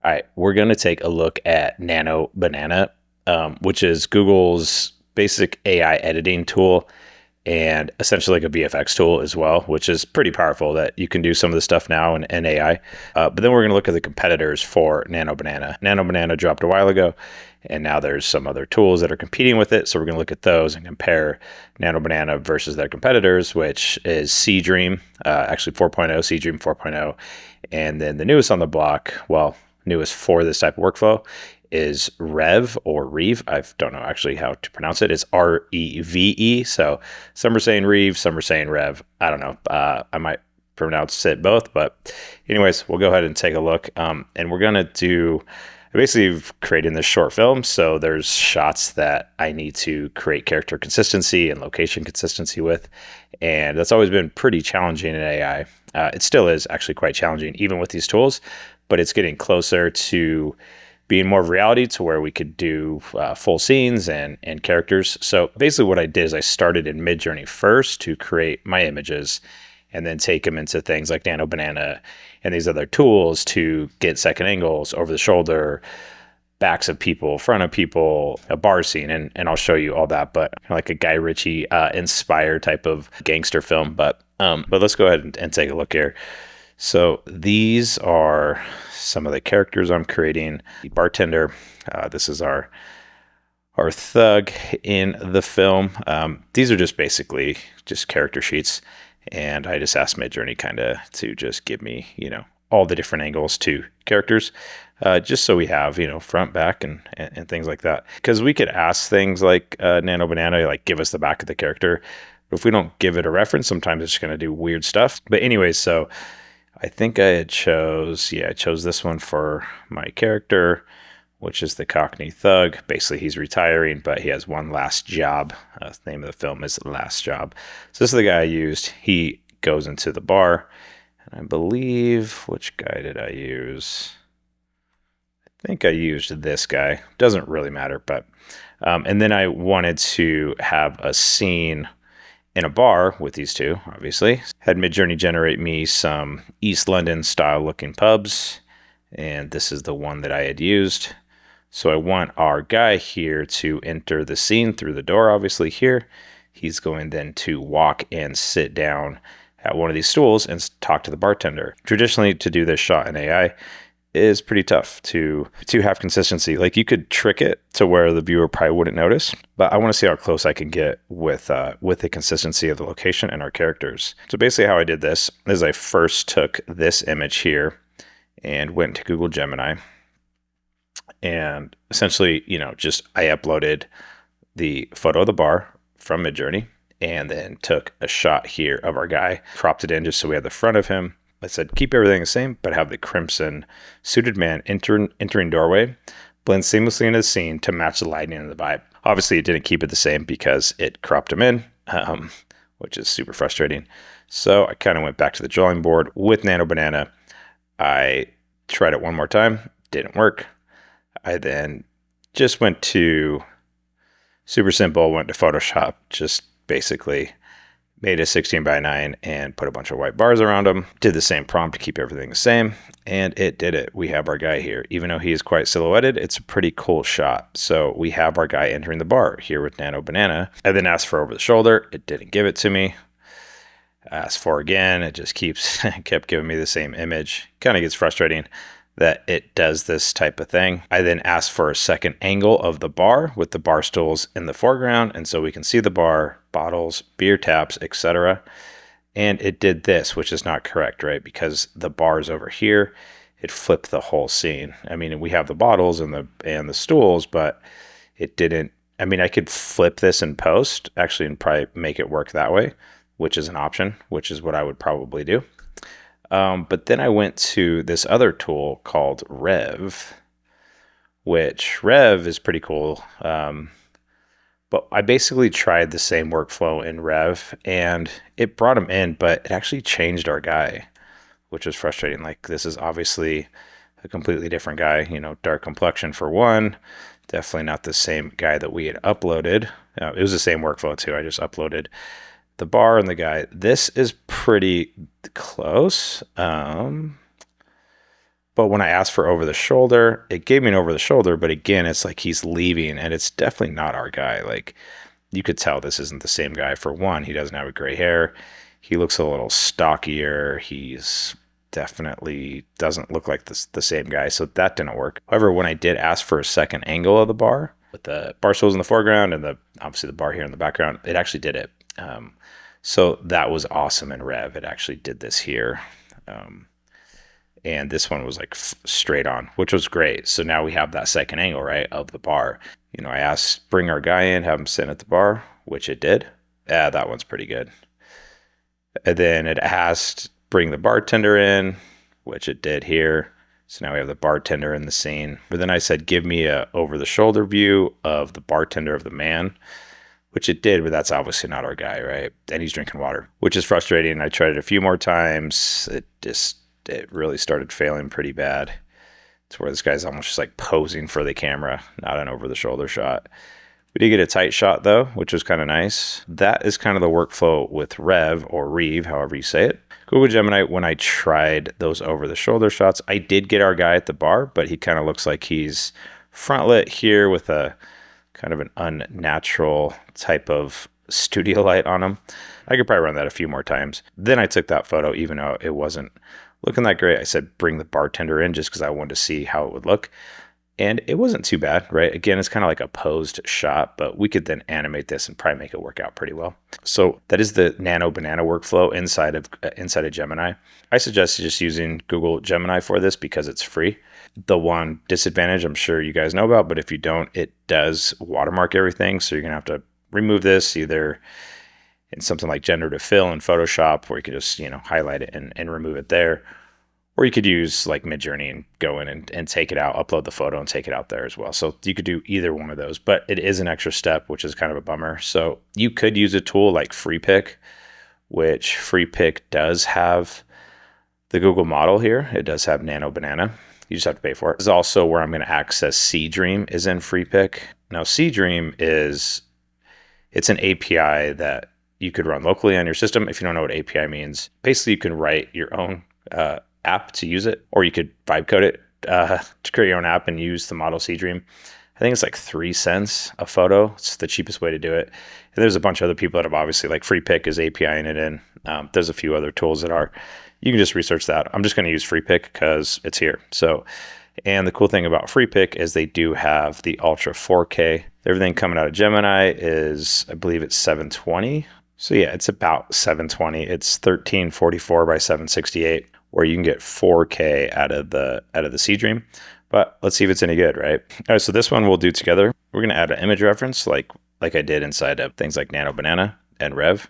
All right, we're going to take a look at Nano Banana, which is Google's basic AI editing tool and essentially like a VFX tool as well, which is pretty powerful that you can do some of the stuff now in AI. But then we're going to look at the competitors for Nano Banana. Nano Banana dropped a while ago, and now there's some other tools that are competing with it. So we're going to look at those and compare Nano Banana versus their competitors, which is Seedream, actually 4.0, Seedream 4.0. And then the newest on the block, well, newest for this type of workflow, is Reve or Reve. I don't know actually how to pronounce it. It's Reve. So some are saying Reve, some are saying Rev. I don't know. I might pronounce it both, but anyways, we'll go ahead and take a look. And we're gonna do basically creating this short film. So there's shots that I need to create character consistency and location consistency with, and that's always been pretty challenging in AI. It still is actually quite challenging even with these tools, but it's getting closer to being more of reality to where we could do full scenes and characters. So basically what I did is I started in Midjourney first to create my images and then take them into things like Nano Banana and these other tools to get second angles, over the shoulder, backs of people, front of people, a bar scene, and I'll show you all that, but like a Guy Ritchie inspired type of gangster film. But let's go ahead and take a look here. So these are some of the characters I'm creating. The bartender, this is our thug in the film. These are just basically just character sheets, and I just asked Midjourney kind of to just give me, all the different angles to characters, just so we have, front, back, and things like that. Because we could ask things like Nano Banana, like give us the back of the character. But if we don't give it a reference, sometimes it's just going to do weird stuff. But anyways, so I think I chose this one for my character, which is the Cockney Thug. Basically, he's retiring, but he has one last job. The name of the film is Last Job. So this is the guy I used. He goes into the bar, and I believe, which guy did I use? I think I used this guy. Doesn't really matter, but, and then I wanted to have a scene in a bar with these two, obviously. Had Midjourney generate me some East London style looking pubs, and this is the one that I had used. So I want our guy here to enter the scene through the door, obviously here. He's going then to walk and sit down at one of these stools and talk to the bartender. Traditionally, to do this shot in AI is pretty tough to have consistency. Like, you could trick it to where the viewer probably wouldn't notice, but I want to see how close I can get with the consistency of the location and our characters. So basically how I did this is I first took this image here and went to Google Gemini, and essentially, just I uploaded the photo of the bar from Midjourney and then took a shot here of our guy, cropped it in just so we had the front of him. I said, keep everything the same, but have the crimson suited man entering doorway blend seamlessly into the scene to match the lighting and the vibe. Obviously, it didn't keep it the same because it cropped him in, which is super frustrating. So I kind of went back to the drawing board with Nano Banana. I tried it one more time. Didn't work. I then just went to super simple, went to Photoshop, just basically made a 16:9 and put a bunch of white bars around them. Did the same prompt to keep everything the same, and it did it. We have our guy here. Even though he is quite silhouetted, it's a pretty cool shot. So we have our guy entering the bar here with Nano Banana. I then asked for over the shoulder. It didn't give it to me. Asked for again. It just kept giving me the same image. Kind of gets frustrating that it does this type of thing. I then asked for a second angle of the bar with the bar stools in the foreground, and so we can see the bar, bottles, beer taps, etc. And it did this, which is not correct, right? Because the bar is over here, it flipped the whole scene. I mean, we have the bottles and the stools, but it didn't. I mean, I could flip this in post, actually, and probably make it work that way, which is an option, which is what I would probably do. But then I went to this other tool called Reve, which Reve is pretty cool. But I basically tried the same workflow in Reve, and it brought him in, but it actually changed our guy, which was frustrating. Like, this is obviously a completely different guy, dark complexion for one, definitely not the same guy that we had uploaded. It was the same workflow too. I just uploaded the bar and the guy. This is pretty close. But But when I asked for over the shoulder, it gave me an over the shoulder, but again, it's like he's leaving, and it's definitely not our guy. Like, you could tell this isn't the same guy. For one, he doesn't have a gray hair. He looks a little stockier. He's definitely doesn't look like the same guy. So that didn't work. However, when I did ask for a second angle of the bar, with the bar stools in the foreground and obviously the bar here in the background, it actually did it. So that was awesome in Rev. It actually did this here. And this one was like straight on, which was great. So now we have that second angle, right, of the bar. You know, I asked, bring our guy in, have him sit at the bar, which it did. Yeah, that one's pretty good. And then it asked, bring the bartender in, which it did here. So now we have the bartender in the scene. But then I said, give me a over the shoulder view of the bartender of the man, which it did, but that's obviously not our guy, right? And he's drinking water, which is frustrating. I tried it a few more times. It really started failing pretty bad. It's where this guy's almost just like posing for the camera, not an over the shoulder shot. We did get a tight shot though, which was kind of nice. That is kind of the workflow with Rev or Reve, however you say it. Google Gemini, when I tried those over the shoulder shots, I did get our guy at the bar, but he kind of looks like he's front lit here with a kind of an unnatural type of studio light on him. I could probably run that a few more times. Then I took that photo, even though it wasn't looking that great. I said, bring the bartender in just because I wanted to see how it would look. And it wasn't too bad, right? Again, it's kind of like a posed shot, but we could then animate this and probably make it work out pretty well. So that is the Nano Banana workflow inside of Gemini. I suggest just using Google Gemini for this because it's free. The one disadvantage I'm sure you guys know about, but if you don't, it does watermark everything. So you're going to have to remove this either in something like generative fill in Photoshop, where you could just, highlight it and remove it there. Or you could use like Midjourney and go in and take it out, upload the photo and take it out there as well. So you could do either one of those, but it is an extra step, which is kind of a bummer. So you could use a tool like FreePic, which FreePic does have the Google model here. It does have Nano Banana. You just have to pay for it. This is also where I'm going to access Seedream is in FreePic. Now Seedream it's an API that you could run locally on your system. If you don't know what API means, basically you can write your own app to use it, or you could vibe code it to create your own app and use the model Seedream. I think it's like 3 cents a photo. It's the cheapest way to do it. And there's a bunch of other people that have obviously, like FreePic is APIing it in. There's a few other tools that are. You can just research that. I'm just going to use FreePic because it's here. So, and the cool thing about FreePic is they do have the Ultra 4K. Everything coming out of Gemini is, I believe it's 720. So yeah, it's about 720. It's 1344 by 768. Where you can get 4K out of the Seedream. But let's see if it's any good, right? All right, so this one we'll do together. We're going to add an image reference like I did inside of things like Nano Banana and Reve.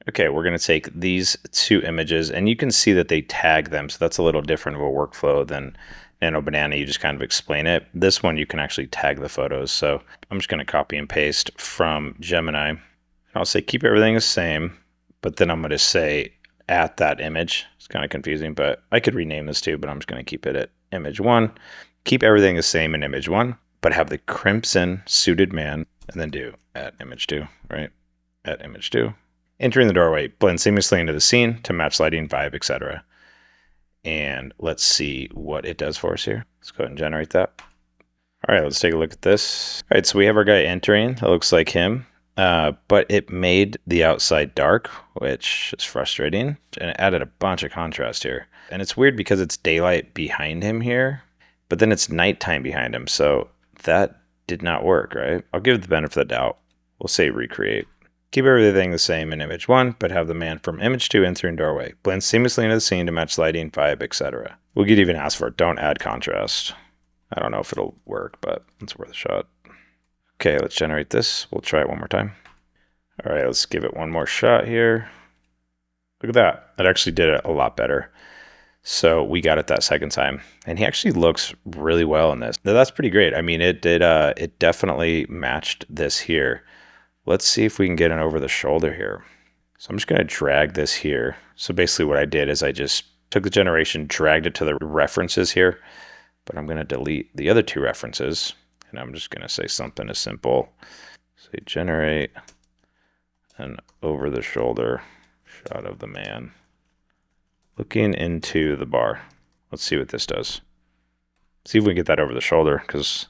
Okay, we're going to take these two images, and you can see that they tag them. So that's a little different of a workflow than Nano Banana. You just kind of explain it. This one, you can actually tag the photos. So I'm just going to copy and paste from Gemini. I'll say keep everything the same, but then I'm going to say at that image. It's kind of confusing, but I could rename this too, but I'm just going to keep it at image 1. Keep everything the same in image 1, but have the crimson suited man, and then do at image 2, right? At image 2. Entering the doorway, blend seamlessly into the scene to match lighting, vibe, etc. And let's see what it does for us here. Let's go ahead and generate that. All right, let's take a look at this. All right, so we have our guy entering. It looks like him. But it made the outside dark, which is frustrating, and it added a bunch of contrast here. And it's weird because it's daylight behind him here, but then it's nighttime behind him. So that did not work, right? I'll give the benefit of the doubt. We'll say recreate. Keep everything the same in image 1, but have the man from image 2 entering doorway. Blend seamlessly into the scene to match lighting, vibe, etc. We could even ask for it. Don't add contrast. I don't know if it'll work, but it's worth a shot. Okay, let's generate this. We'll try it one more time. All right, let's give it one more shot here. Look at that. It actually did it a lot better. So we got it that second time. And he actually looks really well in this. Now, that's pretty great. I mean, it definitely matched this here. Let's see if we can get an over the shoulder here. So I'm just going to drag this here. So basically what I did is I just took the generation, dragged it to the references here, but I'm going to delete the other 2 references. And I'm just going to say something as simple. Say generate an over the shoulder shot of the man looking into the bar. Let's see what this does. See if we can get that over the shoulder, because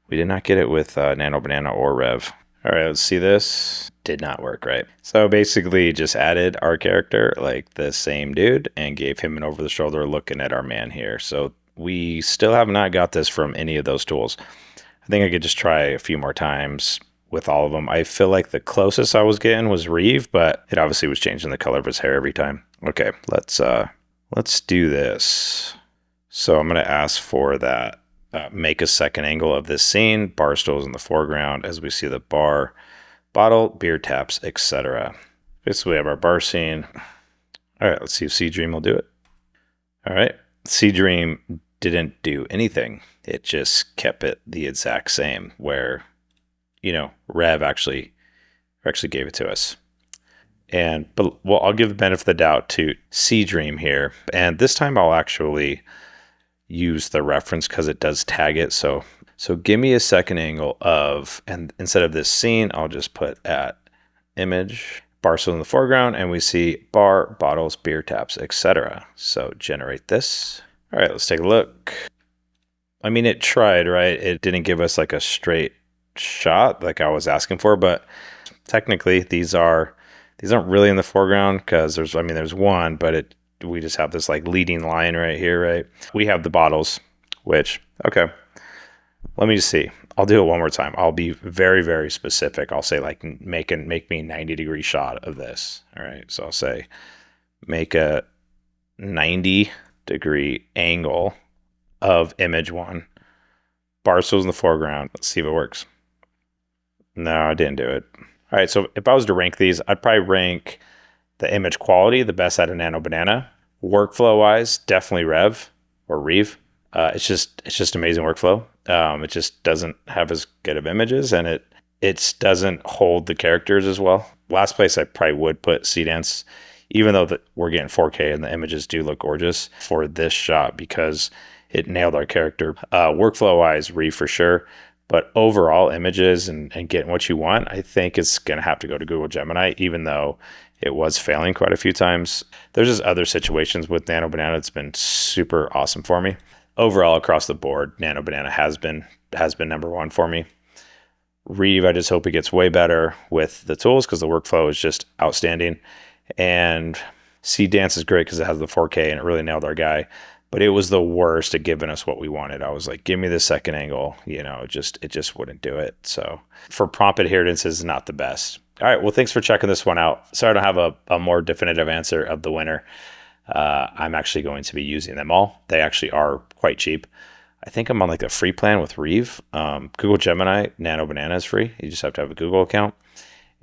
we did not get it with Nano Banana or Rev. All right, let's see this. Did not work, right? So basically just added our character, like the same dude, and gave him an over the shoulder looking at our man here. So we still have not got this from any of those tools. I think I could just try a few more times with all of them. I feel like the closest I was getting was Reve, but it obviously was changing the color of his hair every time. Okay, let's do this. So I'm gonna ask for that. Make a second angle of this scene. Bar stools in the foreground as we see the bar, bottle, beer taps, etc. Basically, we have our bar scene. All right, let's see if Seedream will do it. All right, Seedream didn't do anything. It just kept it the exact same, where, you know, Rev actually gave it to us. But I'll give the benefit of the doubt to Seedream here, and this time I'll actually use the reference because it does tag it. So give me a second angle of, and instead of this scene, I'll just put at image, bar stool in the foreground, and we see bar, bottles, beer taps, etc. So generate this. All right, let's take a look. I mean, it tried, right? It didn't give us like a straight shot like I was asking for, but technically these aren't really in the foreground, because there's one, but we just have this like leading line right here, right? We have the bottles, which, okay, let me just see. I'll do it one more time. I'll be very, very specific. I'll say like, make me 90-degree shot of this. All right, so I'll say make a 90-degree angle of image one. Bar stools in the foreground. Let's see if it works. No, I didn't do it. All right, so if I was to rank these, I'd probably rank the image quality the best out of Nano Banana. Workflow wise, definitely Rev or Reve. It's just amazing workflow. It just doesn't have as good of images, and it doesn't hold the characters as well. Last place I probably would put Seedance, even though we're getting 4K and the images do look gorgeous for this shot, because it nailed our character. Workflow wise, Reve for sure. But overall images and getting what you want, I think it's going to have to go to Google Gemini, even though it was failing quite a few times. There's just other situations with Nano Banana that's been super awesome for me. Overall, across the board, Nano Banana has been number one for me. Reve, I just hope it gets way better with the tools, because the workflow is just outstanding. And Seedance is great because it has the 4K and it really nailed our guy. But it was the worst at giving us what we wanted. I was like, give me the second angle. You know, it just wouldn't do it. So for prompt adherence is not the best. All right, well, thanks for checking this one out. Sorry I don't have a more definitive answer of the winner. I'm actually going to be using them all. They actually are quite cheap. I think I'm on like a free plan with Reve. Google Gemini, Nano Banana is free. You just have to have a Google account.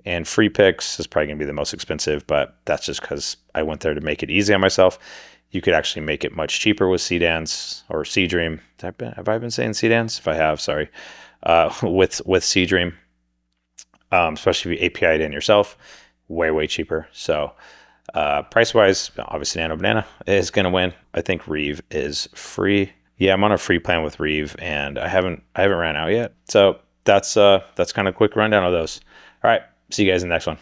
And Free Picks is probably going to be the most expensive, but that's just because I went there to make it easy on myself. You could actually make it much cheaper with Seedance or Seedream. Have I been saying Seedance? If I have, sorry. With Seedream. Especially if you API it in yourself, way cheaper. So price wise, obviously Nano Banana is going to win. I think Reve is free. Yeah, I'm on a free plan with Reve, and I haven't ran out yet. So that's kind of a quick rundown of those. All right, see you guys in the next one.